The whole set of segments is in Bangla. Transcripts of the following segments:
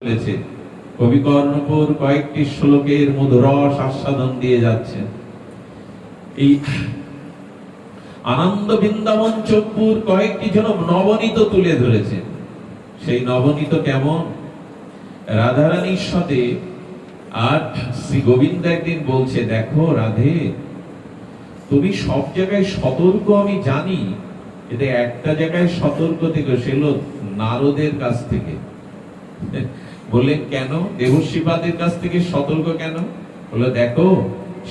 বলেছে কবি কর্ণপুর কয়েকটি শ্লোকের মধুরস আস্বাদন দিয়ে যাচ্ছেন। এই আনন্দ বৃন্দাবন চোখপুর কয়েকটি জন নবনীত তুলে ধরেছেন। সেই নবনীত কেমন? রাধারানীর সাথে আর শ্রী গোবিন্দ একদিন বলছে, দেখো রাধে, তুমি সব জায়গায় সতর্ক আমি জানি, কিন্তু একটা জায়গায় সতর্ক থেকে, সেগুলো নারদের কাছ থেকে। বললেন কেন? দেবশিবাদের কাছ থেকে সতর্ক কেন? বললো, দেখো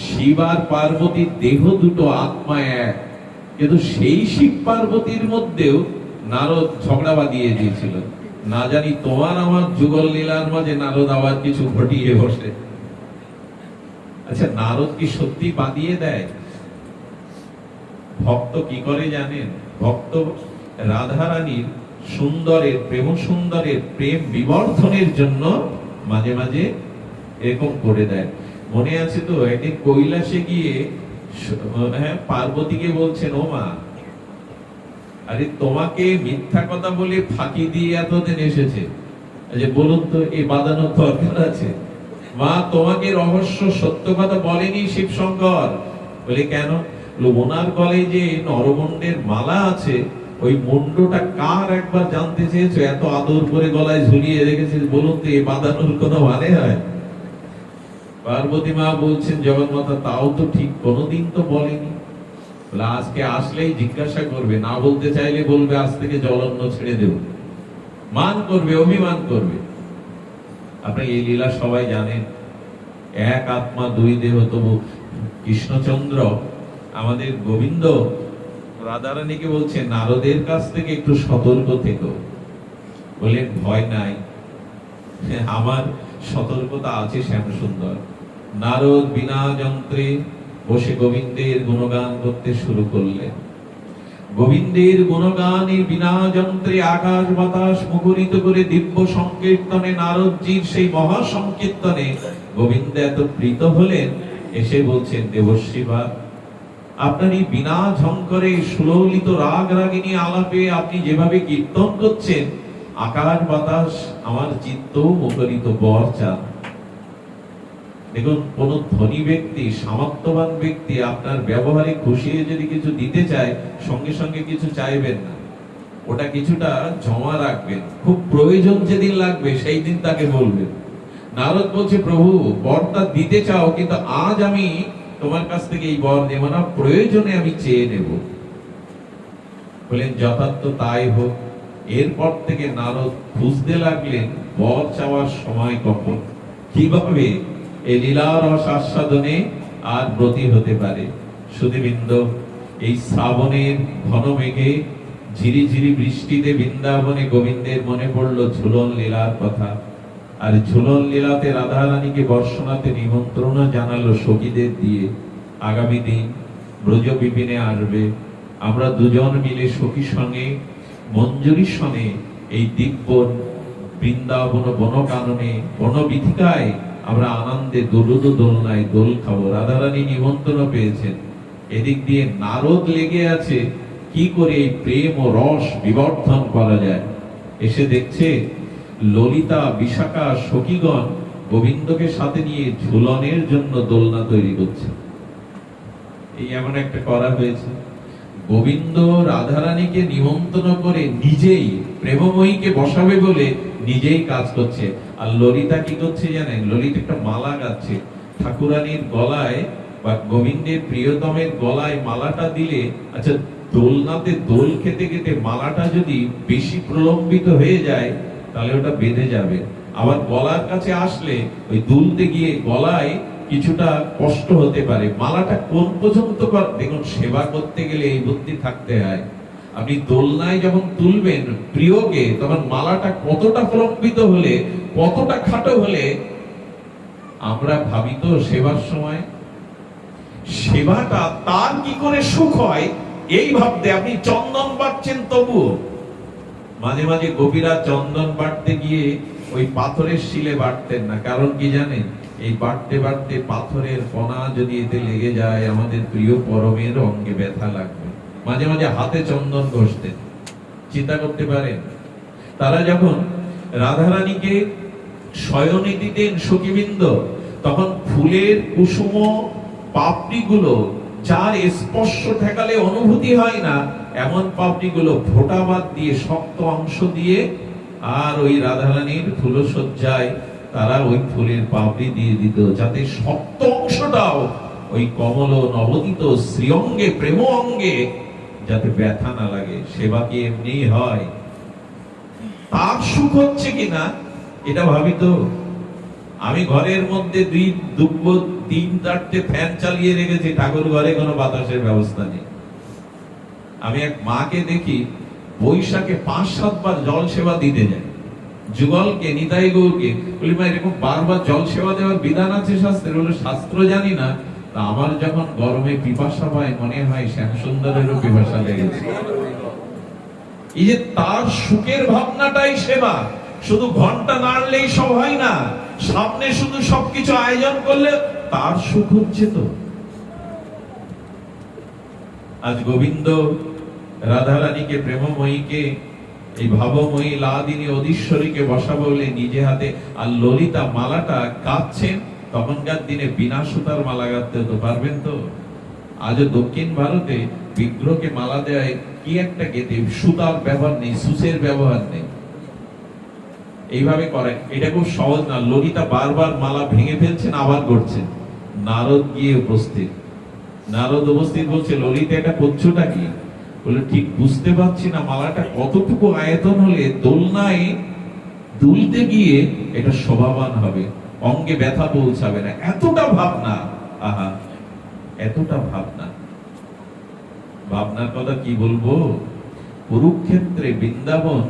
শিব আর পার্বতীর দেহ দুটো, আত্মা এক, কিন্তু সেই শিব পার্বতীর মধ্যেও নারদ ঝগড়া বাঁধিয়ে দিয়েছিল। না জানি তোমার আমার যুগল লীলার মাঝে নারদ আবার কিছু ঘটিয়ে বসে। আচ্ছা, নারদ কি সত্যি বাঁধিয়ে দেয়? ভক্ত কি করে জানেন? ভক্ত রাধারানীর সুন্দরের প্রেম, সুন্দরের প্রেম বিবর্ধনের জন্য মাঝে মাঝে এরকম করে দেয়। মনে আছে তো, একদিন কৈলাসে গিয়ে পার্বতীকে বলছেন, ও মা, আরে তোমাকে মিথ্যা কথা বলে ফাঁকি দিয়ে এতদিন এসেছে, বলুন তো এই বাঁধানোর দরকার আছে? মা, তোমাকে রহস্য সত্য কথা বলেনি শিব শঙ্কর। বলে কেন? ওনার গলায় যে নরমণ্ডের মালা আছে, ওই মুন্ডটা কার একবার জানতে চেয়েছো? এত আদর করে গলায় ঝুলিয়ে রেখেছে, বলুন তো এই বাঁধানোর কোনো মানে হয়? পার্বতী মা বলছেন, জগন্মাতা, তাও তো ঠিক, কোনোদিন তো বলেনি। বলে আজকে আসলেই জিজ্ঞাসা করবে, না বলতে চাইলে বলবে আজ থেকে জলন্ন ছেড়ে দেব। মান করবে, অভিমান করবে। আপনি এই লীলা সবাই জানেন, এক আত্মা দুই দেহ। তবু কৃষ্ণচন্দ্র আমাদের গোবিন্দ রাধারানীকে বলছে, নারদের কাছ থেকে একটু সতর্ক থেকো। বলেন, ভয় নাই, আমার সতর্কতা আছে শ্যাম সুন্দর। নারদ বিনা যন্ত্রে বসে গোবিন্দের গুণগান করতে শুরু করলেন। গোবিন্দের গুণগানের বিনা যন্ত্রে আকাশ বাতাস মুখরিত করে দিব্য সংকীর্তনে, নারদজির সেই মহা সংকীর্তনে গোবিন্দ এত প্রীত হলেন, এসে বলছেন, দেবশিবা, আপনার এই বিনা ঝঙ্করে সুললিত রাগ রাগিনী আলাপে আপনি যেভাবে কীর্তন করছেন, আকাশ বাতাস আমার চিত্ত মুখরিত বর চান। দেখুন, কোন ধনী ব্যক্তি, সামর্থ্যবান ব্যক্তি আপনার ব্যবহারে খুশি হয়ে যদি কিছু দিতে চায়, সঙ্গে সঙ্গে কিছু চাইবেন না, ওটা কিছুটা জমা রাখবেন। খুব প্রয়োজন যেদিন লাগবে সেই দিন তাকে বলবেন। নারদ বলছে, প্রভু, বরটা দিতে চাও, কিন্তু আজ আমি তোমার কাছ থেকে এই বর নেব না, প্রয়োজনে আমি চেয়ে নেব। বলেন, যথার্থ তাই হোক। এরপর থেকে নারদ খুঁজতে লাগলেন বর চাওয়ার সময় কখন, কিভাবে এই লীলার রস আস্বাদনে আর ব্রতী হতে পারে। সুধীবৃন্দ, এই শ্রাবণের ঘন মেঘে ঝিরি ঝিরি বৃষ্টিতে বৃন্দাবনে গোবিন্দের মনে পড়লো ঝুলন লীলার কথা। আর ঝুলন লীলাতে রাধারানীকে বর্ষণাতে নিমন্ত্রণ জানালো সখীদের দিয়ে, আগামী দিন ব্রজ বিপিনে আসবে, আমরা দুজন মিলে সখী সঙ্গে মঞ্জুরির সঙ্গে এই দিব্য বৃন্দাবন বনকাননে বনবিথিকায় আমরা আনন্দে দোলুদ দোলনায় দোল খাবো। রাধারানী নিমন্ত্রণ পেয়েছেন। এদিক দিয়ে নারদ লেগে আছে কি করে এই প্রেম ও রস বিবর্ধন করা যায়। এসে দেখছে ললিতা, বিশাখা, সখীগণ গোবিন্দকে সাথে নিয়ে ঝুলনের জন্য দোলনা তৈরি করছে। এই এমন একটা করা হয়েছে। গোবিন্দ রাধারানীকে নিমন্ত্রণ করে নিজেই প্রেমময়ীকে বসাবে বলে নিজেই কাজ করছে। আর ললিতা কি করছে জানেন? ললিতা একটা মালা গাচ্ছে। ঠাকুরানীর গলায় বা গোবিন্দের প্রিয়তমের গলায় মালাটা দিলে, আচ্ছা, দোলনাতে দোল খেতে খেতে মালাটা যদি বেশি প্রলম্বিত হয়ে যায় তাহলে ওটা বেঁধে যাবে। আবার গলার কাছে আসলে ওই দুলতে গিয়ে গলায় কিছুটা কষ্ট হতে পারে। মালাটা কোন পর্যন্ত দেখুন, সেবা করতে গেলে এই বুদ্ধি থাকতে হয়। আপনি দোলনায় যখন তুলবেন প্রিয়কে, তখন মালাটা কতটা প্রলম্বিত হলে, কতটা খাটো হলে আমরা ভাবি তো সেবার সময় সেবাটা তার কি করে সুখ হয় এই ভাবতে। আপনি চন্দন বাটছেন, তবুও মাঝে মাঝে গোপীরা চন্দন বাটতে গিয়ে ওই পাথরের শিলে বাটতেন না। কারণ কি জানেন? এই বাটতে বাটতে পাথরের কণা যদি এতে লেগে যায়, আমাদের প্রিয় পরমের অঙ্গে ব্যথা লাগবে। মাঝে মাঝে হাতে চন্দন ঘষতেন। চিন্তা করতে পারেন, তারা যখন রাধারানীকে শয়নে দিতেন সখীবৃন্দ, তখন ফুলের কুসুম পাপড়িগুলো যার স্পর্শ ঠেকালে অনুভূতি হয় না, এমন পাপড়িগুলো ফোঁটাবাদ দিয়ে শক্ত অংশ দিয়ে আর ওই রাধারানীর ফুলসজ্জায় তারা ওই ফুলের পাপড়ি দিয়ে দিত, যাতে শক্ত অংশটাও ওই কমল নবদিত শ্রীঅঙ্গে প্রেম অঙ্গে যাতে ব্যথা না লাগে। সেবা কি এমনি হয়? তার সুখ হচ্ছে কিনা এটা ভাবি তো। আমি ঘরের মধ্যে তিন চারটে ফ্যান চালিয়ে রেখেছি, ঠাকুর ঘরে কোনো বাতাসের ব্যবস্থা নেই। আমি এক মাকে দেখি বৈশাখে 5-7 বার জল সেবা দিতে যায়, যুগলকে নিতাই গৌরকে বলি, মা এরকম বারবার জল সেবা দেওয়ার বিধান আছে শাস্ত্রে? বলে শাস্ত্র জানি না, তা আমার যখন গরমে পিপাসা পায় মনে হয় শ্যামসুন্দরেরও পিপাসা লেগেছে। এই যে তার সুখের ভাবনাটাই সেবা। শুধু ঘন্টা নাড়লেই সব হয় না, সামনে শুধু সবকিছু আয়োজন করলে তার সুখ হচ্ছে তো। আজ গোবিন্দ রাধারানীকে প্রেমময়ীকে এই ভাবময়ী লাদিনী অধীশ্বরীকে বসা বলে নিজে হাতে, আর ললিতা মালাটা গাচ্ছেন। তখনকার দিনে বিনা সুতার মালা গাঁথতে হতো, পারবেন তো? আজও দক্ষিণ ভারতে বিগ্রহকে মালা দেয় কি একটা গেতে, সুতার ব্যবহার নেই, সুসের ব্যবহার নেই, এইভাবে করে। এটা খুব সহজ না। ললিতা বারবার মালা ভেঙে ফেলছেন, আবার করছেন। নারদ গিয়ে উপস্থিত, নারদ উপস্থিত বলছে, ললিতা এটা করছোটা কি? বলে ঠিক বুঝতে পারছি না, মালাটা কতটুকু আয়তন হলে দোলনায় দুলতে গিয়ে এটা শোভাবান হবে, অঙ্গে ব্যথা পৌঁছাবে না। এতটা ভাবনা, আহা এতটা ভাবনা। ভাবনার কথা কি বলবো। কুরুক্ষেত্রে বৃন্দাবন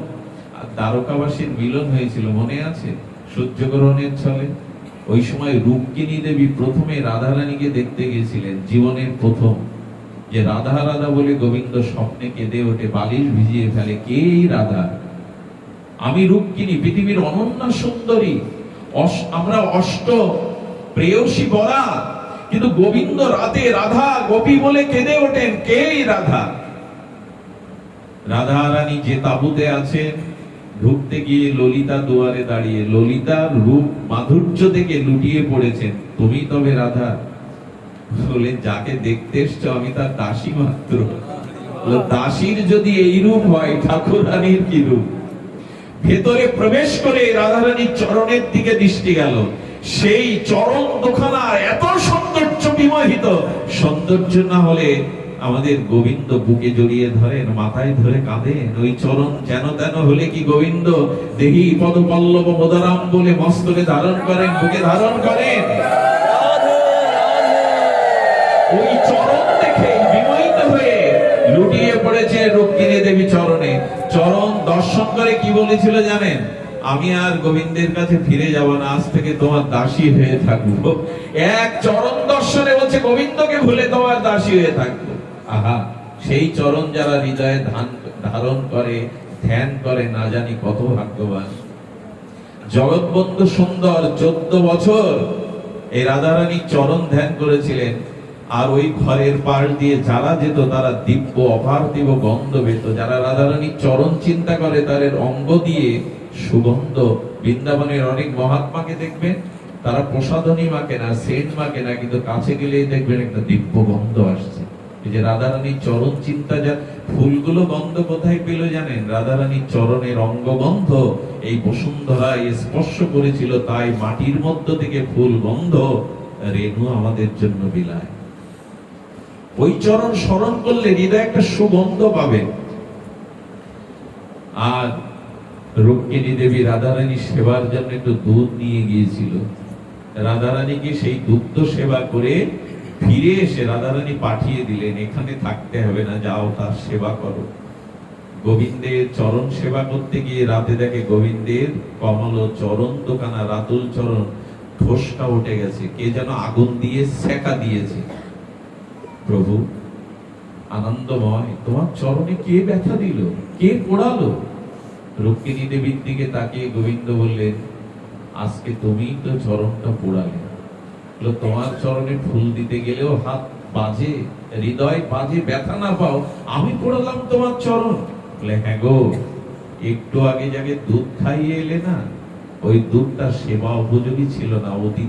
আর দ্বারকাবাসীর মিলন হয়েছিল, মনে আছে? সূর্যগ্রহণের ছলে ওই সময় রুক্মিণী দেবী প্রথমে রাধারানীকে দেখতে গেছিলেন, জীবনের প্রথম। যে রাধা রাধা বলে গোবিন্দ স্বপ্নে কেঁদে ওঠে, বালিশ ভিজিয়ে ফেলে, কে রাধা? আমি রুক্মিণী, পৃথিবীর অনন্য সুন্দরী, আমরা অষ্ট প্রেয়সী বরা, কিন্তু গোবিন্দ রাতে রাধা গোপী বলে কেঁদে ওঠেন, কে রাধা? রাধা রানী যে তাঁবুতে আছেন, ঢুকতে গিয়ে ললিতা দুয়ারে দাঁড়িয়ে, ললিতার রূপ মাধুর্য থেকে লুটিয়ে পড়েছেন, তুমি তবে রাধা? বলে যাকে দেখতে এসছো আমি তার দাসী মাত্র। দাসীর যদি এই রূপ হয়, ঠাকুর রানীর কি রূপ? ভেতরে প্রবেশ করে রাধারানীর চরণের দিকে দৃষ্টি গেল, সেই চরণ দুখানার এত সৌন্দর্য বিমোহিত, সৌন্দর্য না হলে আমাদের গোবিন্দ বুকে জড়িয়ে ধরেন, মাথায় ধরে কাঁদেন। ওই চরণ যেন তেন হলে কি গোবিন্দ দেহি পদ পল্লব মোদারাম বলে মস্তকে ধারণ করেন, বুকে ধারণ করেন। ওই চরণ দেখে বিমোহিত হয়ে লুটিয়ে পড়েছে রুক্মিণী দেবী চরণে। চরণ দর্শন করে কি বলেছিল জানেন? আমি আর গোবিন্দের কাছে ফিরে যাব না, আজ থেকে তোমার দাসী হয়ে থাকবো। এক চরণ দর্শনে বলছে গোবিন্দকে ভুলে তোমার দাসী হয়ে থাকবো। আহা, সেই চরণ যারা হৃদয়ে ধারণ করে, ধ্যান করে, না জানি কত ভাগ্যবান। জগৎবন্ধু সুন্দর 14 বছর এই রাধারানী চরণ ধ্যান করেছিলেন। আর ওই ঘরের পাশ দিয়ে যারা যেত তারা দিব্য অপার্থিব গন্ধ পেত। যারা রাধারানীর চরণ চিন্তা করে তাদের অঙ্গ দিয়ে সুগন্ধ। বৃন্দাবনের অনেক মহাত্মাকে দেখবেন, তারা প্রসাধনী মাকে না, সেন্ট মাকে না, কিন্তু কাছে গেলেই দেখবেন একটা দিব্য গন্ধ আসছে। এই যে রাধারানীর চরণ চিন্তা, যা ফুলগুলো গন্ধ কোথায় পেল জানেন? রাধারানীর চরণের অঙ্গগন্ধ এই বসুন্ধরায় স্পর্শ করেছিল, তাই মাটির মধ্য থেকে ফুল গন্ধ রেণু আমাদের জন্য বিলায়। ওই চরণ স্মরণ করলে হৃদয় একটা সুগন্ধ পাবে। আর রুক্মিণী দেবী রাধারানী সেবার জন্য একটু দুধ নিয়ে গিয়েছিল। রাধারানীকে সেই দুগ্ধ সেবা করে ফিরে এসে রাধারানী পাঠিয়ে দিলেন, এখানে থাকতে হবে না, যাও তার সেবা করো। গোবিন্দের চরণ সেবা করতে গিয়ে রাতে দেখে গোবিন্দের কমল চরণ দোকানা রাতুল চরণ ঠোসটা উঠে গেছে, কে যেন আগুন দিয়ে সেকা দিয়েছে। প্রভু আনন্দময়, তোমার চরণে কে ব্যথা দিল, কে পোড়ালো? রুক্মিণী দেবীর দিকে তাকিয়ে গোবিন্দ বললেন, আজকে তুমি তো চরণটা পোড়ালে। তোমার চরণে ফুল দিতে গেলেও হাত বাজে, হৃদয় বাজে, ব্যথা না পাও, আমি পোড়ালাম তোমার চরণ? বলে হ্যাঁ গো, একটু আগে যাকে দুধ খাইয়ে এলে না, ওই দুধটা সেবা উপযোগী ছিল না, অতি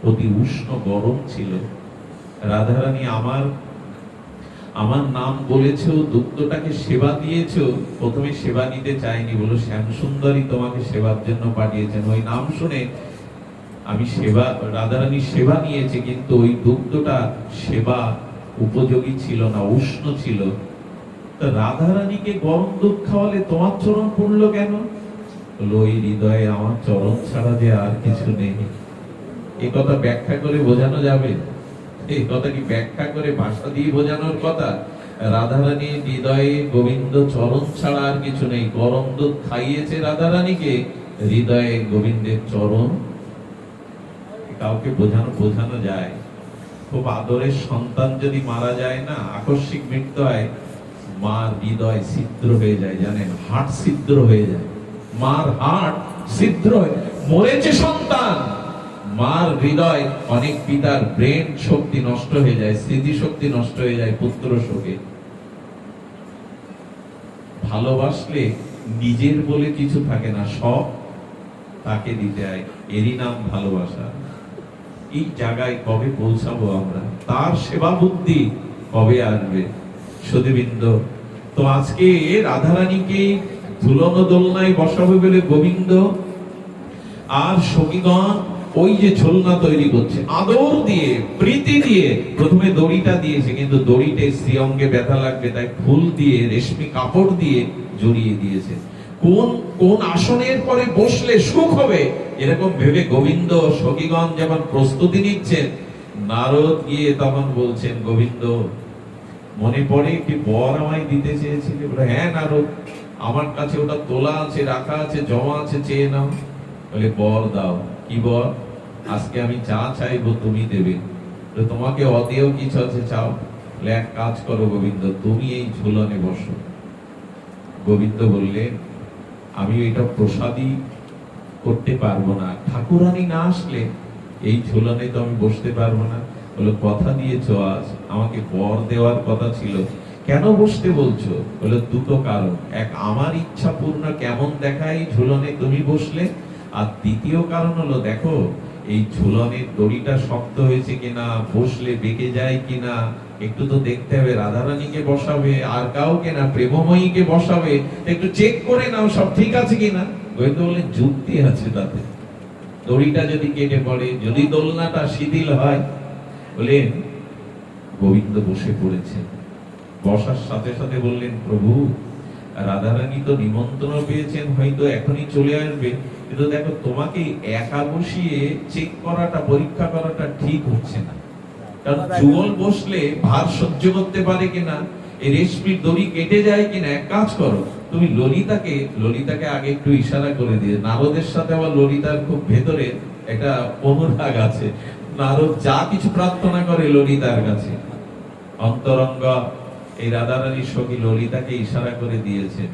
অতি উষ্ণ গরম ছিল। রাধারানী আমার নাম বলেছো, দুগ্ধটাকে সেবা দিয়েছো, প্রথমে সেবা নিতে চাইনি, বলো শ্যাম সুন্দরী তোমাকে সেবার জন্য পাঠিয়েছেন। ওই নাম শুনে আমি রাধারানী সেবা নিয়েছে, কিন্তু ওই দুগ্ধটা সেবা উপযোগী ছিল না, উষ্ণ ছিল। তো রাধারানীকে গরম দুধ খাওয়ালে তোমার চরণ পড়লো কেন? বলো ওই হৃদয়ে আমার চরণ ছাড়া যে আর কিছু নেই। এই কথা ব্যাখ্যা করে বোঝানো যাবে? এই কথা কি ব্যাখ্যা করে ভাষা দিয়ে বোঝানোর কথা? রাধারানীর হৃদয়ে গোবিন্দ চরণ ছাড়া আর কিছু নেই। গরম দুধ খাইয়েছে রাধারানীকে, হৃদয়ে গোবিন্দের চরণ। কাউকে বোঝানো যায়? খুব আদরের সন্তান যদি মারা যায় না, আকস্মিক মৃত্যু হয়, মার হৃদয় ছিদ্র হয়ে যায়, জানেন, হার্ট ছিদ্র হয়ে যায়। মার হার্ট ছিদ্র হয়ে মরেছে সন্তান, মার হৃদয়, অনেক পিতার ব্রেন শক্তি নষ্ট হয়ে যায়, স্মৃতি শক্তি নষ্ট হয়ে যায় পুত্র শোকে। ভালোবাসলে নিজের বলে কিছু থাকে না, সব তাকে দিতে হয়, এরই নাম ভালোবাসা। এই জায়গায় কবে পৌঁছাবো আমরা? তার সেবা বুদ্ধি কবে আসবে? সুধীবৃন্দ, তো আজকে রাধারানীকে ঝুলনো দোলনায় বসাবে বলে গোবিন্দ আর সখীগণ ওই যে ঝোলনা তৈরি করছে, আদর দিয়ে, প্রীতি দিয়ে। প্রথমে দড়িটা দিয়েছে, কিন্তু দড়িতে স্ত্রী অঙ্গে ব্যথা লাগবে, তাই ফুল দিয়ে, রেশমি কাপড় দিয়ে জড়িয়ে দিয়েছে। কোন আসনের পরে বসলে সুখ হবে, এরকম ভেবে গোবিন্দ সখীগণ যখন প্রস্তুতি নিচ্ছেন, নারদ গিয়ে তখন বলছেন, গোবিন্দ মনে পড়ে একটি বর আমায় দিতে চেয়েছিলে? বলে হ্যাঁ নারদ, আমার কাছে ওটা তোলা আছে, রাখা আছে, জমা আছে, চেয়ে নাও। বলে বর দাও। কি বর? আজকে আমি যা চাইবো তুমি দেবে। তোমাকে অদেয় কিছু আছে, চাও? বলে এক কাজ করো গোবিন্দ, তুমি এই ঝুলনে বসো। গোবিন্দ বললেন, আমি এটা প্রসাদী করতে পারবো না, ঠাকুরানী না আসলে এই ঝুলনে তো আমি বসতে পারবো না। বলে কথা দিয়েছো, আজ আমাকে বর দেওয়ার কথা ছিল, কেন বসতে বলছো? বলে দুটো কারণ, এক আমার ইচ্ছা পূর্ণ কেমন দেখায় এই ঝুলনে তুমি বসলে, আর দ্বিতীয় কারণ হলো দেখো এই ঝুলনের দড়িটা শক্ত হয়েছে কিনা, বসলে বেঁকে যায় কিনা, একটু তো দেখতে হবে। রাধারানীকে বসাবে, আর কাউকে না, প্রেমময়ীকে বসাবে, একটু চেক করে নাও সব ঠিক আছে কিনা। গোবিন্দ বললেন যুক্তি আছে তাতে, দড়িটা যদি কেটে পড়ে, যদি দোলনাটা শিথিল হয়। বলেন গোবিন্দ বসে পড়েছেন, বসার সাথে সাথে বললেন, প্রভু রাধারানী তো নিমন্ত্রণ পেয়েছেন, হয়তো এখনই চলে আসবে, কিন্তু দেখো তোমাকে একা বসিয়ে চেক করাটা, পরীক্ষা করাটা ঠিক হচ্ছে না। কারণ যুগল বসলে ভার সহ্য করতে পারে কিনা, এই রেশমির দড়ি কেটে যায় কিনা। এক কাজ করো, তুমি ললিতাকে আগে একটু ইশারা করে দিয়ে। নারদের সাথে আবার ললিতার খুব ভেতরে একটা অনুরাগ আছে, নারদ যা কিছু প্রার্থনা করে ললিতার কাছে। অন্তরঙ্গ এই রাধারানীর সখী ললিতাকে ইশারা করে দিয়েছেন।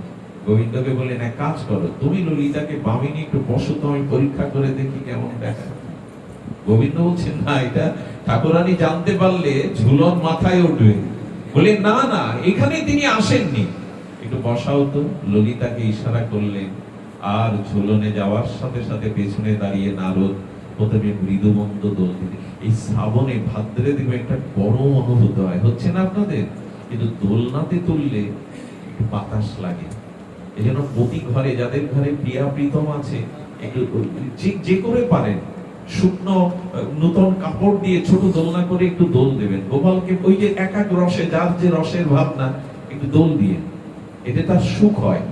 গোবিন্দকে বলেন এক কাজ করো, তুমি ললিতাকে বামিনী একটু বসো তো, আমি পরীক্ষা করে দেখি কেমন দেখায়। গোবিন্দ বলছেন না, এটা ঠাকুরানী জানতে পারলে ঝুলন মাথায় উঠবে। বলে না না, এখানে তিনি আসেননি, একটু বসাও তো। ললিতাকে ইশারা করলেন, আর ঝুলনে যাওয়ার সাথে সাথে পেছনে দাঁড়িয়ে নারদ প্রথমে মৃদুমন্দ দোল দিতে। এই শ্রাবণে ভাদ্রে দেখবে একটা গরম অনুভূত হয়, হচ্ছে না আপনাদের? কিন্তু দোলনাতে তুললে একটু বাতাস লাগে। এই জন্য প্রতি ঘরে, যাদের ঘরে প্রিয়া প্রীতম আছে, একটু যে করে পারেন শুকনো নতুন কাপড় দিয়ে ছোট দোলনা করে একটু দোল দেবেন। গোপালকে ওই যে এক এক রসে, যার যে রসের ভাবনা, একটু দোল দিয়ে, এতে তার সুখ হয়।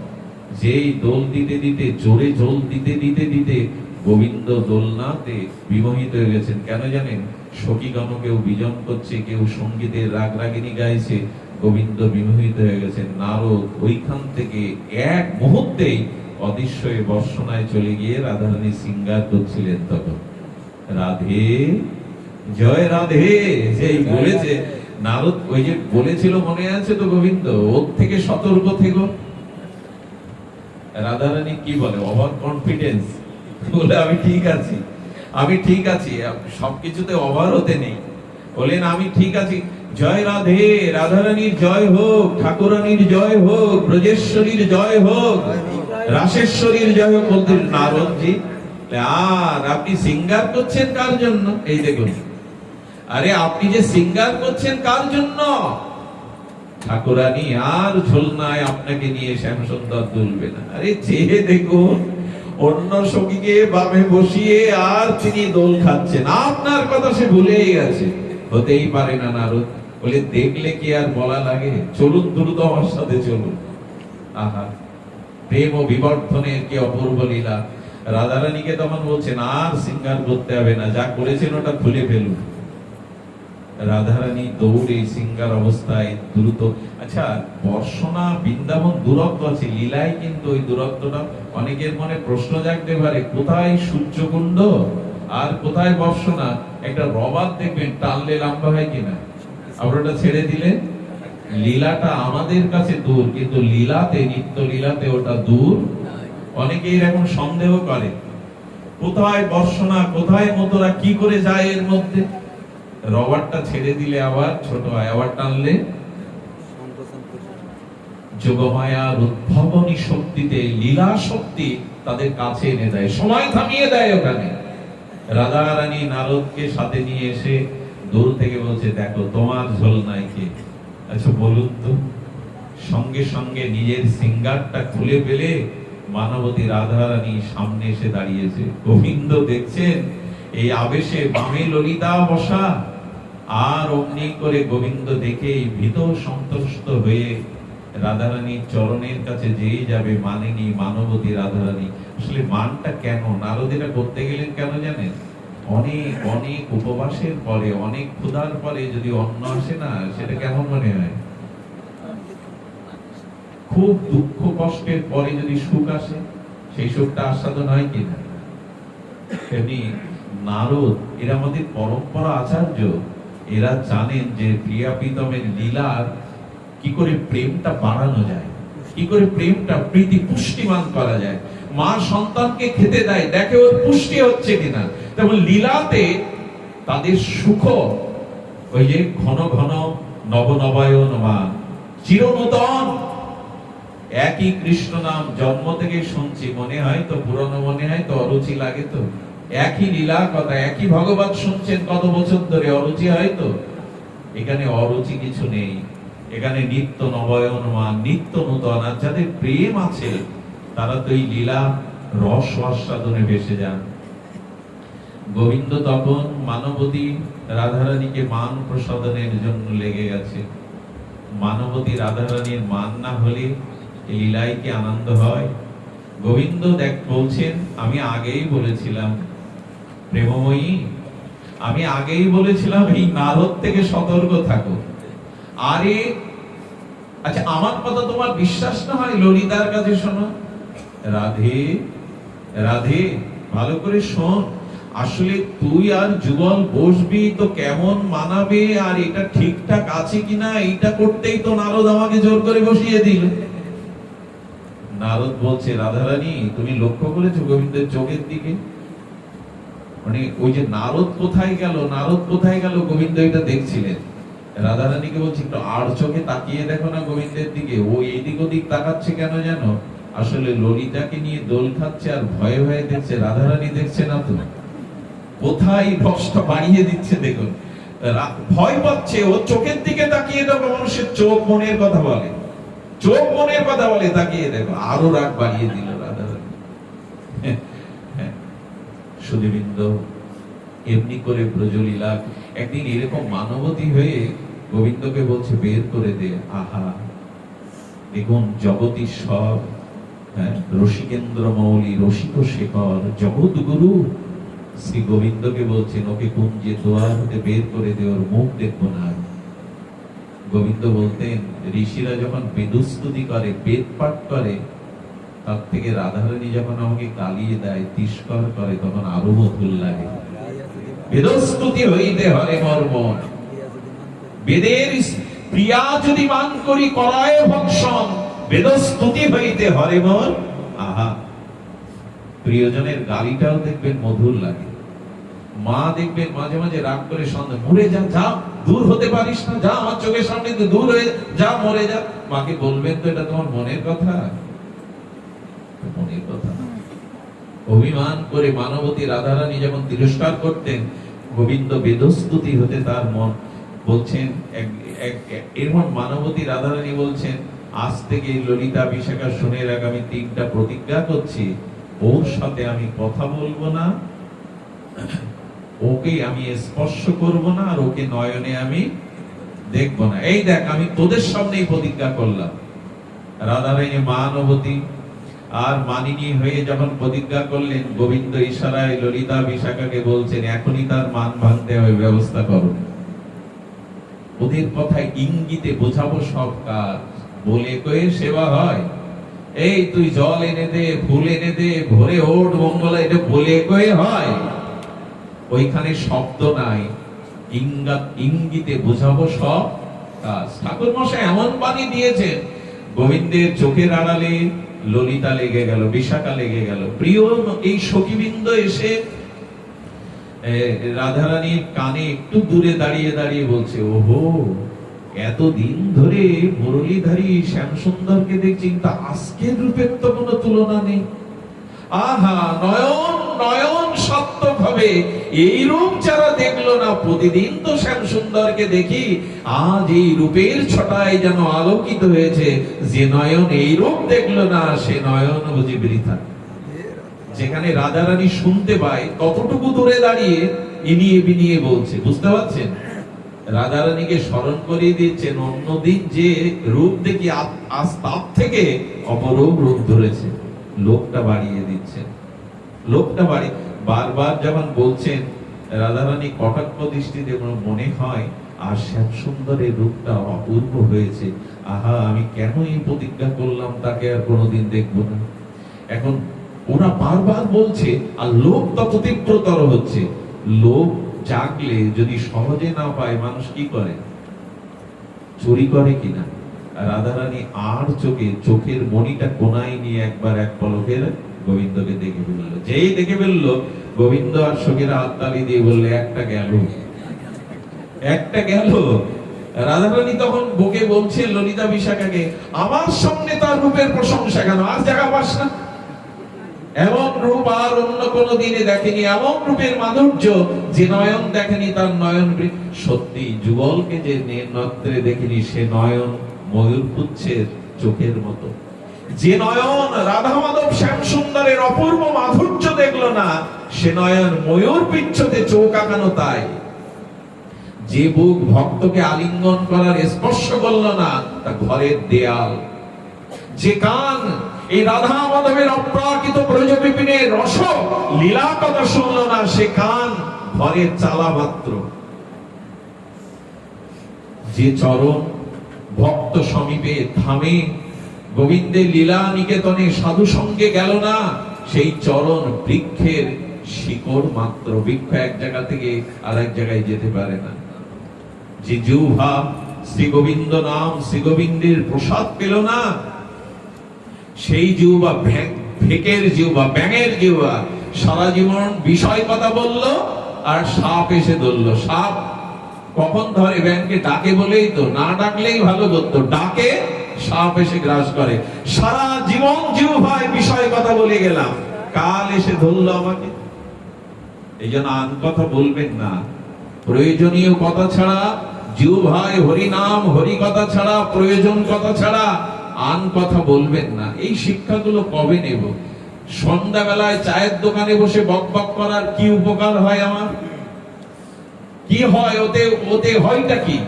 যেই দোল দিতে দিতে, জোরে জোল দিতে দিতে দিতে গোবিন্দ দোলনাতে বিমোহিত হয়ে গেছেন। কেন জানেন? সখীগণ কেউ বিজন করছে, কেউ সঙ্গীতের রাগ রাগিনী গাইছে, গোবিন্দ বিমোহিত হয়ে গেছেন। নারদ ওইখান থেকে এক মুহূর্তেই অদৃশ্যে বর্ষণায় চলে গিয়ে রাধারানী সিঙ্গার করছিলেন। তখন রাধে জয় রাধে যেই বলেছে, নারদ ওই যে বলেছিল, মনে আছে তো গোবিন্দ, ওর থেকে সতর্ক থেকো। রাধারানী কি বলে? ওভার কনফিডেন্স, বলে আমি ঠিক আছি, আমি ঠিক আছি, সবকিছুতে ওভার হতে নেই। বলেন আমি ঠিক আছি। জয় রাধে, রাধারানীর জয় হোক, ঠাকুরানীর জয় হোক, ব্রজেশ্বরীর জয় হোক, রাসেশ্বরীর জয় হোক। বলতে নারদজি আর আপনি সিঙ্গার করছেন কার জন্য? এই দেখুন, আরে আপনি যে সিঙ্গার করছেন কার জন্য? ঠাকুরানী আর ঝোলনায় আপনাকে নিয়ে শ্যামসুন্দর দুলবে না। আরে চেয়ে দেখুন, অন্য সখীকে বামে বসিয়ে আর তিনি দোল খাচ্ছেন, আপনার কথা সে ভুলেই গেছে। হতেই পারে না নারদ বলে, দেখলে কি আর বলা লাগে? চলুন দ্রুত আমার সাথে চলুন। আহা, প্রেম ও বিবর্ধনের কি অপূর্ব লীলা। রাধারানীকে তখন বলছেন আর সিঙ্গার করতে হবে না, যা করেছেন ওটা খুলে ফেলুন। রাধারানী দৌড়ে সিঙ্গার অবস্থায় দ্রুত। আচ্ছা, বর্ষনা বৃন্দাবন দূরত্ব আছে, লীলায় কিন্তু ওই দূরত্বটা অনেকের মনে প্রশ্ন জাগতে পারে, কোথায় সূর্যকুণ্ড আর কোথায় বর্ষনা? একটা রবাদ দেখবেন টানলে লম্বা হয় কিনা, আবার ওটা ছেড়ে দিলে। লীলাটা আমাদের কাছে দূর, কিন্তু লীলাতে, নিত্য লীলাতে ওটা দূর। অনেকেই এরকম সন্দেহ করে, কোথায় বর্ষনা কোথায় মথুরা, কি করে যায় এর মধ্যে? রবারটা ছেড়ে দিলে আবার ছোট হয়, আবার টানলে যোগমায়ার উদ্ভাবনী শক্তিতে, লীলা শক্তি তাদের কাছে এনে দেয়, সময় থামিয়ে দেয় ওখানে। রাধারানী নারদকে সাথে নিয়ে এসে দূর থেকে বলছে, দেখো তোমার ঝোলনায় কে? আচ্ছা বলুন তো। সঙ্গে সঙ্গে নিজের সিঙ্গারটা খুলে ফেলে মানবতী রাধারানী সামনে এসে দাঁড়িয়েছে। গোবিন্দ দেখছেন এই আবেশে বামে ললিতা বসা, আর অমনি করে গোবিন্দ দেখে ভীত সন্তুষ্ট হয়ে রাধারানীর চরণের কাছে যেই যাবে, মানেনি মানবতী রাধারানী। আসলে মানটা কেন নারদীরা করতে গেলেন কেন জানেন? অনেক অনেক উপবাসের পরে, অনেক ক্ষুধার পরে যদি অন্ন আসে না, সেটা কেমন মনে হয়? খুব দুঃখ কষ্টের পরে যদি সুখ আসে, সেই সুখটা আস্বাদন হয় কিনা? তেমনি নারদ, এরা আমাদের পরম্পরা আচার্য, এরা জানেন যে প্রিয়া প্রীতমের লীলার কি করে প্রেমটা বাড়ানো যায়, কি করে প্রেমটা প্রীতি পুষ্টিমান করা যায়। মা সন্তানকে খেতে দেয়, দেখে ওর পুষ্টি হচ্ছে কিনা। তেমন লীলাতে তাদের সুখ, ওই যে ঘন ঘন নবনবায়ন মা, চিরনূতন একই কৃষ্ণ নাম জন্ম থেকে শুনছি, মনে হয় তো পুরনো, মনে হয় তো অরুচি লাগে তো। একই লীলা কথা, একই ভগবান শুনছেন কত বছর ধরে, অরুচি হয় তো? এখানে অরুচি কিছু নেই, এখানে নিত্য নবায়নমান, নিত্য নূতন। আর যাদের প্রেম আছে তারা তো এই লীলা রস আস্বাদনে ভেসে যান। গোবিন্দ তখন মানবতী রাধারানীকে মান প্রসাদনের জন্য লেগে গেছে। মানবতী রাধারানীর মান না হলে এই লীলায় কি আনন্দ হয়? গোবিন্দ দেখ বলছেন, আমি আগেই বলেছিলাম প্রেমময়ী, আমি আগেই বলেছিলাম এই নারদ থেকে সতর্ক থাকো। আরে আচ্ছা, আমার কথা তোমার বিশ্বাস না হয়, ললিতার কাছে শোনো। রাধে রাধে, ভালো করে শোন। আসলে তুই আর যুগল বসবি তো কেমন মানাবে, আর এটা ঠিকঠাক আছে কিনা, এইটা করতেই তো নারদ আমাকে জোর করে বসিয়ে দিল। নারদ বলছে, রাধারানী তুমি লক্ষ্য করেছো গোবিন্দের চোখের দিকে? মানে ওই যে নারদ কোথায় গেল, নারদ কোথায় গেল, গোবিন্দ এটা দেখছিলেন। রাধারানীকে বলছি, একটু আর চোখে তাকিয়ে দেখো না গোবিন্দের দিকে, ও এদিক ওদিক তাকাচ্ছে কেন জানো? আসলে ললিতাকে নিয়ে দোল খাচ্ছে আর ভয়ে ভয়ে দেখছে, রাধারানী দেখছে না তো, কোথায় রসটা বাড়িয়ে দিচ্ছে দেখুন। ভয় পাচ্ছে, ও চোখের দিকে তাকিয়ে দেখো। মানুষের চোখ মনের কথা বলে, চোখ মনের কথা বলে, তাকিয়ে দেখো। আরো রাগ বাড়িয়ে দিল রাধারানী। সুধীবৃন্দ, এমনি করে ব্রজলীলা। একদিন এরকম মানবতী হয়ে গোবিন্দকে বলছে, বের করে দে। আহা, দেখুন জগদীশ্বর, রসিকেন্দ্র মৌলি, রসিক শেখর, জগৎ গুরু শ্রী গোবিন্দকে বলছেন, ওকে কুঞ্জে দোয়ার হতে বের করে দে, ওর মুখ দেখবো না। গোবিন্দ বলতেন, ঋষিরা যখন বেদস্তুতি করে, বেদ পাঠ করে, তার থেকে রাধারানী যখন আমাকে গালিয়ে দেয়, তিরস্কার করে, তখন আরো মধুর লাগে। বেদস্তুতি হইতে হরে মোর মন, বেদের প্রিয়া যদি মান করি করায় ভক্ষণ, বেদস্তুতি হইতে হরে মোর। আহা, প্রিয়জনের গালিটাও দেখবেন মধুর লাগে। মা দেখবেন মাঝে মাঝে রাগ করে সন্দেহ, মরে যা, যা দূর হতে পারিস না, যা আমার চোখের সামনে দূর হয়ে যা, মরে যা। মাকে বলবেন তো এটা তোমার মনের কথা, মনের কথা। অভিমান করে মানবতী রাধারানী যখন তিরস্কার করতেন, গোবিন্দ বেদস্তুতি হতে তার মন বলছেন। এরপর মানবতী রাধারানী বলছেন, আজ থেকে ললিতা বিশাখা শুনে রাখ, আমি 3টা প্রতিজ্ঞা করছি, ওর সাথে আমি কথা বলবো না, ওকে আমি স্পর্শ করব না, আর ওকে নয়নে আমি দেখবো না। এই দেখ, আমি তোদের সামনেই প্রতিজ্ঞা করলাম। রাধারানী মানবতী আর মানিনী হয়ে যখন প্রতিজ্ঞা করলেন, গোবিন্দ ইশারায় ললিতা বিশাখাকে বলছেন, এখনই তার মান ভাঙতে হবে, ব্যবস্থা করো। ওদের কথায় ইঙ্গিতে বোঝাবো সব কাজ, বলে কয়ে সেবা হয়। এই তুই জল এনে দে, ফুল এনে দে, ভোরে ওঠ মঙ্গলা, এটা বলে কয়ে হয়? ওইখানে শব্দ নাই, ইঙ্গিতে বোঝাবো সব কাজ। ঠাকুর মশাই এমন বাণী দিয়েছেন, গোবিন্দের চোখের আড়ালে ললিতা লেগে গেল, বিশাখা লেগে গেল। প্রিয় এই সখীবৃন্দ এসে রাধারানীর কানে একটু দূরে দাঁড়িয়ে দাঁড়িয়ে বলছে, ওহো, এতদিন ধরে মুরলীধারী শ্যামসুন্দরকে দেখছি, তা আজকের রূপের তো কোনো তুলনা নেই। আহা, নয়ন নয়ন সার্থক হবে। এই রূপ যারা দেখলো না, প্রতিদিন তো শ্যামসুন্দরকে দেখি, আজ এই রূপের ছটায় যেন আলোকিত হয়েছে। যে নয়ন এই রূপ দেখলো না, সে নয়ন বুঝি বৃথা। যেখানে রাধারানী শুনতে পায়, ততটুকু দূরে দাঁড়িয়ে ইনিয়ে বিনিয়ে বলছে, বুঝতে পারছেন? রাধারানীকে স্মরণ করিয়ে দিচ্ছেন, অন্যদিন যে রূপ দেখি আজ তার থেকে অপরূপ রূপ ধরেছে। লোকটা বাড়িয়ে দিচ্ছেন, লোকটা বাড়ি বারবার যখন বলছেন, রাধারানী কটাক্ষ দৃষ্টিতে মনে হয় আর শ্যামসুন্দরের রূপটা অপূর্ব হয়েছে। আহা, আমি কেন এই প্রতিজ্ঞা করলাম, তাকে আর কোনোদিন দেখবো না। এখন ওরা বারবার বলছে, আর লোক তত তীব্রতর হচ্ছে। লোক জাগলে যদি সহজে না পায়, মানুষ কি করে? চুরি করে কিনা? রাধারানী আর চোখের মণিটা কোনায় নিয়ে একবার এক পলকের গোবিন্দকে দেখে ফেললো। যেই দেখে ফেললো, গোবিন্দ আর সখীরা হাততালি দিয়ে বললে, একটা গেল, একটা গেল। রাধারানী তখন বুকে বলছে ললিতা বিশাখাকে, আমার সামনে তার রূপের প্রশংসা কেন? আর জায়গা পাস না? এমন রূপ আর অন্য কোন দিনে দেখেনি, এমন রূপের মাধুর্য যে নয়ন দেখেনি, তার নয়ন। সত্যি যুগলকে যে নেত্রে দেখেনি, সে নয়ন ময়ূর পুচ্ছের চোখের মতো। যে নয়ন রাধা মাধব শ্যাম সুন্দরের অপূর্ব মাধুর্য দেখলো না, সে নয়ন ময়ূর পিচ্ছতে চোখ আঁকানো। তাই যে বুক ভক্তকে আলিঙ্গন করার স্পর্শ করলো না, তা ঘরের দেয়াল। যে কান এই রাধা মাধবের অপ্রাকৃত ব্রজ বিপিনের রস লীলা কথা শুনলো না, সে কান ঘরের চালা মাত্র। যে চরণ ভক্ত সমীপে থামে, গোবিন্দের লীলা নিকেতনে সাধু সঙ্গে গেল না, সেই চরণ বৃক্ষের শিকড় মাত্র। বৃক্ষ এক জায়গা থেকে আরেক জায়গায় যেতে পারে না। যে জিহ্বা শ্রী গোবিন্দ নাম, শ্রী গোবিন্দের প্রসাদ পেল না, সেই জিহ্বা ভেকের জিহ্বা, ব্যাঙের জিহ্বা। সারা জীবন বিষয় কথা বললো, আর সাপ এসে ধরলো। সাপ কখন ধরে? ব্যাঙকে ডাকে বলেই তো, না ডাকলেই ভালো করতো, ডাকে সাপ এসে গ্রাস করে। সারা জীবন জিহ্বায় বিষয় কথা বলে গেলাম, কাল এসে ধরলো আমাকে। এই জন্য আন কথা বলবেন না। প্রয়োজনীয় কথা ছাড়া, জিহ্বায় হরি নাম হরি কথা ছাড়া, প্রয়োজন কথা ছাড়া আন কথা বলবেন না। এই শিক্ষাগুলো কবে নেব? সন্ধ্যাবেলায় চায়ের দোকানে বসে বক বক করার কি উপকার হয়? আমার কি হয়? ওতে হয়টা কি?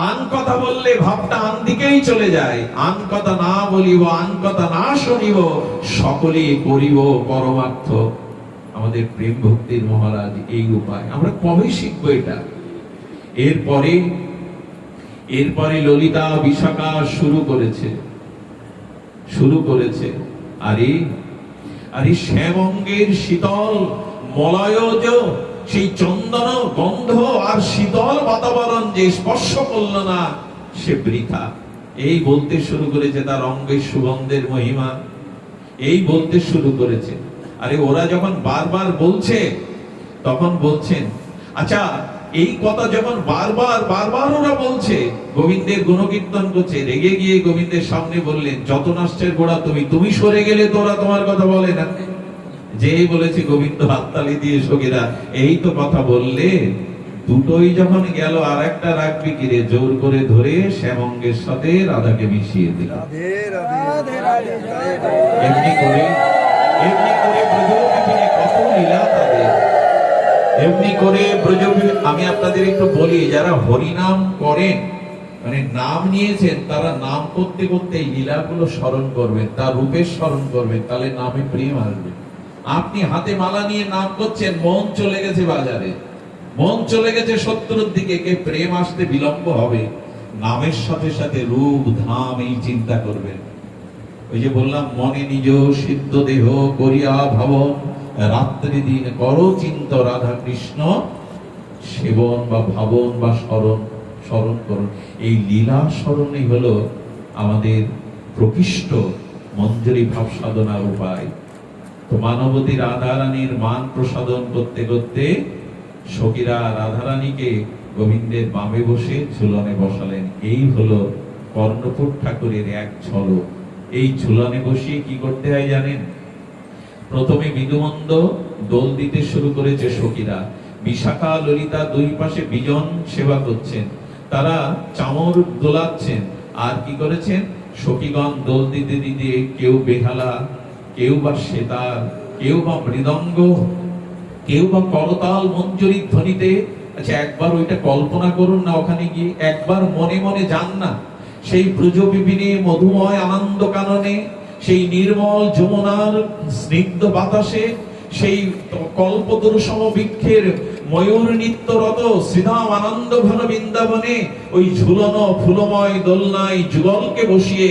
আন কথা বললে ভাবটা আন দিকেই চলে যায়। আন কথা না বলিব, আন কথা না শুনিব, সকলেই করিব পরমার্থ। আমাদের প্রেম ভক্তির মহারাজ এই উপায়। আমরা কবে শিখবো এটা? এরপরে ললিতা বিশাখা শুরু করেছে। আরে শ্যাম অঙ্গের শীতল মলয়জ সেই চন্দন গন্ধ আর শীতল বাতাবরণ যে স্পর্শ করলো না, সে বৃথা। এই বলতে শুরু করেছে তার অঙ্গের সুগন্ধের মহিমা, এই বলতে শুরু করেছে। আরে ওরা যখন বারবার বলছে, তখন বলছেন, আচ্ছা এই কথা যখন বারবার ওরা বলছে, গোবিন্দের গুণকীর্তন করছে, রেগে গিয়ে গোবিন্দের সামনে বললেন, যত নষ্টের গোড়া তুমি সরে গেলে তো ওরা তোমার কথা বলে না। যেই বলেছে গোবিন্দ হাততালি দিয়ে সখীরা এই তো কথা বললে, দুটোই যখন গেল আর একটা রাখবি কিরে, জোর করে ধরে শ্যামঙ্গের সাথে রাধাকে মিশিয়ে দিল। এমনি করে ব্রজবিপিনে কত লীলা তাদের, এমনি করে আমি আপনাদের একটু বলি, যারা হরিনাম করেন মানে নাম নিয়েছেন, তারা নাম করতে করতে এই লীলাগুলো স্মরণ করবেন, তার রূপের স্মরণ করবেন, তাহলে নামে প্রেম আসবে। আপনি হাতে মালা নিয়ে নাম করছেন, মন চলে গেছে বাজারে, মন চলে গেছে শত্রুর দিকে, কে প্রেম আসতে বিলম্ব হবে। নামের সাথে সাথে রূপ ধাম এই চিন্তা করবেন। ওই যে বললাম, মনে নিজ সিদ্ধ দেহ করিয়া ভাবন, রাত্রি দিন করো চিন্ত রাধা কৃষ্ণ সেবন বা ভাবন বা স্মরণ করুন। এই লীলা স্মরণই হলো আমাদের প্রকৃষ্ট মঞ্জরি ভাব সাধনার উপায়। তো মানবতী রাধারানীর মান প্রসাদন করতে করতে সখীরা রাধারানীকে গোবিন্দের বামে বসে ঝুলনে বসালেন। এই হলো কর্ণপুর ঠাকুরের এক ঝলক। এই ঝুলনে বসিয়ে কি করতে হয় জানেন? প্রথমে বিধুমন্দ দোল দিতে শুরু করেছে সখীরা, বিশাখা ললিতা দুই পাশে বিজন সেবা করছেন, তারা চামর দোলাচ্ছেন। আর কি করেছেন? সখীগণ দোল দিতে দিতে কেউ বেহালা, কেউ বা সেতার, কেউ বা মৃদঙ্গ, কেউ বা করতাল মঞ্জরি ধ্বনিতে। আচ্ছা, একবার ওইটা কল্পনা করুন না, ওখানে গিয়ে একবার মনে মনে যান না, সেই ব্রজবিপিনে মধুময় আনন্দ কাননে, সেই নির্মল যমুনার স্নিগ্ধ বাতাসে, সেই কল্পতরু সমবৃক্ষের ময়ূর নৃত্যরত শ্রীধাম আনন্দ ঘন বৃন্দাবনে ওই ঝুলনো ফুলময় দোলনায় যুগলকে বসিয়ে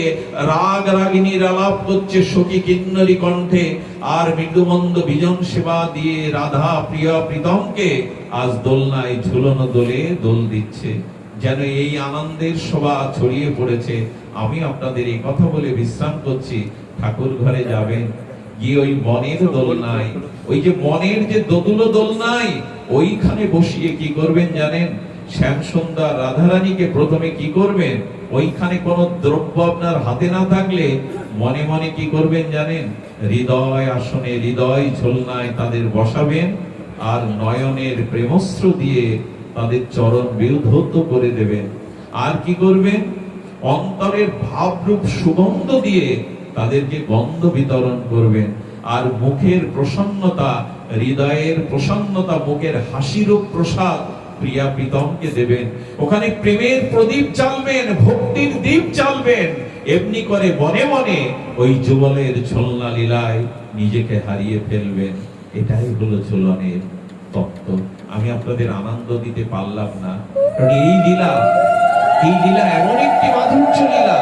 রাগ রাগিনীর আলাপ করছে সখী কিন্নরী কণ্ঠে, আর মৃদুমন্দ বিজন সেবা দিয়ে রাধা প্রিয় প্রীতমকে আজ দোলনায় ঝুলনো দোলে দোল দিচ্ছে। যেন এই আনন্দের শোভা ছড়িয়ে পড়েছে। আমি আপনাদের এই কথা বলে বিশ্রাম করছি। ঠাকুর ঘরে যাবেন, গিয়ে ওই মনের দোলনায়, ওই যে মনের যে দোদুলো দোলনায়, ওইখানে বসিয়ে কি করবেন জানেন? শ্যাম সুন্দর রাধারানীকে প্রথমে কি করবেন? ওইখানে কোনো দ্রব্য আপনার হাতে না থাকলে মনে মনে কি করবেন জানেন? হৃদয় আসনে, হৃদয় ঝোলনায় তাদের বসাবেন, আর নয়নের প্রেমস্ত্র দিয়ে তাদের চরণ বিউদ্ধ করে দেবেন। আর কি করবেন? অন্তরের ভাবরূপ সুগন্ধ দিয়ে তাদেরকে গন্ধ বিতরণ করবেন। আর মুখের প্রসন্নতা, হৃদয়ের প্রসন্নতা, মুখের হাসিরূপ প্রসাদ প্রিয়া প্রীতমকে দেবেন। ওখানে প্রেমের প্রদীপ জ্বালবেন, ভক্তির দীপ জ্বালবেন। এমনি করে মনে মনে ওই যুগলের ঝোলনা লীলায় নিজেকে হারিয়ে ফেলবেন। এটাই হলো ঝুলনের তত্ত্ব। আমি আপনাদের আনন্দ দিতে পারলাম না, কারণ এই লীলা এমন একটি মাধুর্য লীলা।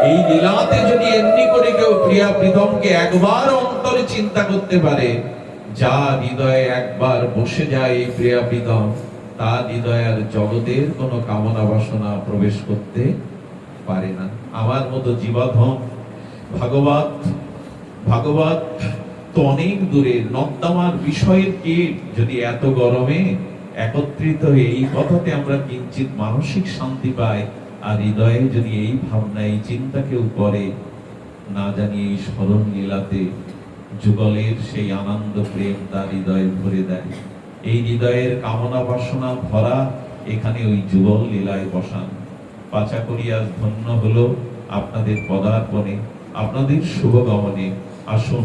এই লীলাতে যদি এমনি করে কেউ প্রিয়া প্রীতমকে একবার অন্তরে চিন্তা করতে পারে, যা হৃদয়ে একবার বসে যায় এই প্রিয়া প্রীতম, তার হৃদয়ের জগতের কোনো কামনা বাসনা প্রবেশ করতে পারে না। আমার মতো জীবাধম ভাগবত তো অনেক দূরে, নর্দমার বিষয়ের কি যদি এত গরমে একত্রিত হয়ে এই কথাতে আমরা কিঞ্চিত মানসিক শান্তি পাই, আর হৃদয়ে যদি এই ভাবনা, এই চিন্তা কেউ করে, না জানি এই স্মরণ লীলাতে যুগলের সেই আনন্দ প্রেম তার হৃদয়ে ভরে দেয়। এই হৃদয়ের কামনা বাসনা ভরা এখানে ওই যুগল লীলায় বসান। পাচা করিয়া ধন্য হলো আপনাদের পদার্পণে, আপনাদের শুভগমনে। আসুন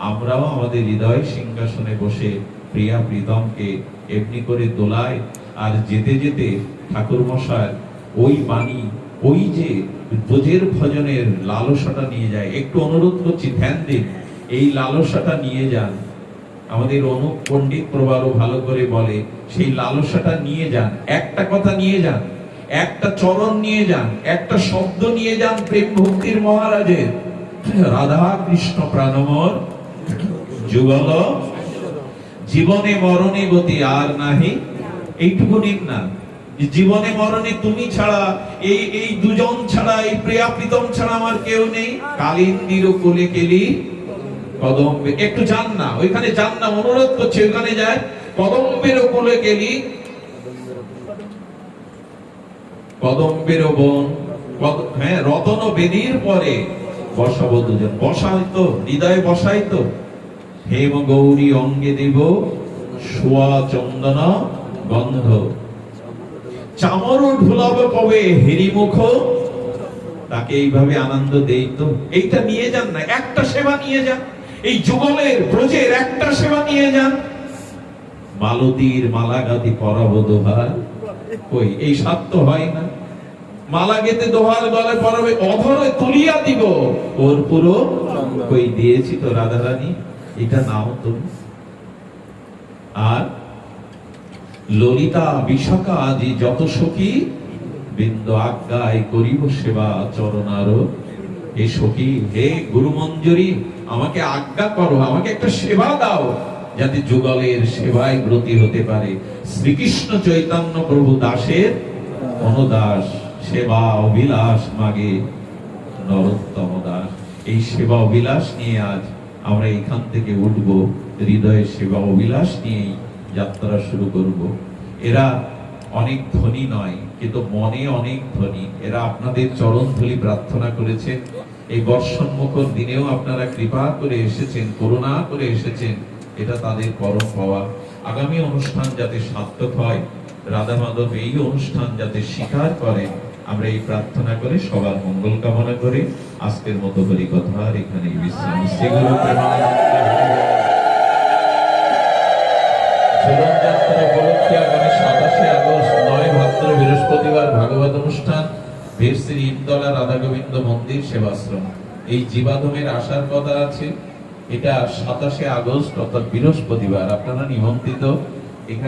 আমরাও আমাদের হৃদয় সিংহাসনে বসে প্রিয়া প্রীতমকে এমনি করে দোলায়, আর যেতে যেতে ঠাকুর মশাই ওই বাণী, ওই যে ব্রজের ভজনের লালসাটা নিয়ে যায়। একটু অনুরোধ করছি, ধ্যান দিন, এই লালসাটা নিয়ে যান। আমাদের অনুপ পণ্ডিত প্রবারও ভালো করে বলে, সেই লালসাটা নিয়ে যান। একটা কথা নিয়ে যান, একটা চরণ নিয়ে যান, একটা শব্দ নিয়ে যান প্রেম ভক্তির মহারাজের, রাধা কৃষ্ণ প্রাণমোর যুগল জীবনে মরণে গতি আর নাহি। এইটুকু নিন না, জীবনে মরণে তুমি ছাড়া, এই দুজন ছাড়া, এই প্রিয়া প্রীতম ছাড়া আমার কেউ নেই। কালিন্দির কোলে কেলি কদম্বে, একটু যান না, ওইখানে যান না, অনুরোধ করছে, ওইখানে যায়। কদম্বের কোলে কেলি, কদম্বের বন, হ্যাঁ, রতন বেদির পরে বসাবো দুজন। বসাই তো, হৃদয়ে বসাই তো। হেম গৌরী অঙ্গে দেব সোয়া চন্দন গন্ধ, চামর ঢুলাব কবে হেরিমুখ, তাকে এইভাবে আনন্দ দেই। তো এইটা নিয়ে যান না, একটা সেবা নিয়ে যান, এই যুগলের ব্রজের একটা সেবা নিয়ে যান। মালতীর মালা গাঁথি পরাবো দোহার, কই এই সাত তো হয় না। মালা গেতে দোহার গলে পরাবে, অধরে তুলিয়া দিব ওর পুরো, কই দিয়েছি তো রাধারানী, এটা নাও তুমি। আর ললিতা বিশাখা আদি যত সখী বৃন্দ আজ্ঞায় করিব সেবা চরণার। হে সখী, হে গুরু মঞ্জুরি, আমাকে আজ্ঞা করো, আমাকে একটা সেবা দাও, যাতে যুগলের সেবায় ব্রতী হতে পারে। শ্রীকৃষ্ণ চৈতন্য প্রভু দাসের অনুদাস, সেবা অভিলাষ মাগে নরোত্তম দাস। এই সেবা অভিলাষ নিয়ে আজ আমরা এখান থেকে উঠবো, হৃদয়ে সেবা অভিলাষ নিয়েই যাত্রা শুরু করব। এরা অনেক ধনী নয়, কিন্তু মনে অনেক ধনী। এরা আপনাদের চরণ ধুলি প্রার্থনা করেছেন, এই বর্ষণমুখর দিনেও আপনারা কৃপা করে এসেছেন, করুণা করে এসেছেন, এটা তাদের পরম পাওয়া। আগামী অনুষ্ঠান যাতে সার্থক হয়, রাধা মাধব এই অনুষ্ঠান যাতে স্বীকার করে, আমরা এই প্রার্থনা করে সবার মঙ্গল কামনা করে আজকের মতো হরি কথা আর এখানে বিশ্রাম। সেগুলো জীবনযাত্রা উপলক্ষে আগামী 27শে আগস্ট 9 ভাদ্র বৃহস্পতিবার ভাগবত অনুষ্ঠান, বীরশ্রী ইমতলা রাধা গোবিন্দ মন্দির সেবাশ্রম। এই জীবাধমের আসার কথা আছে, এটা 27শে আগস্ট অর্থাৎ বৃহস্পতিবার। আপনারা নিমন্ত্রিত। এখানে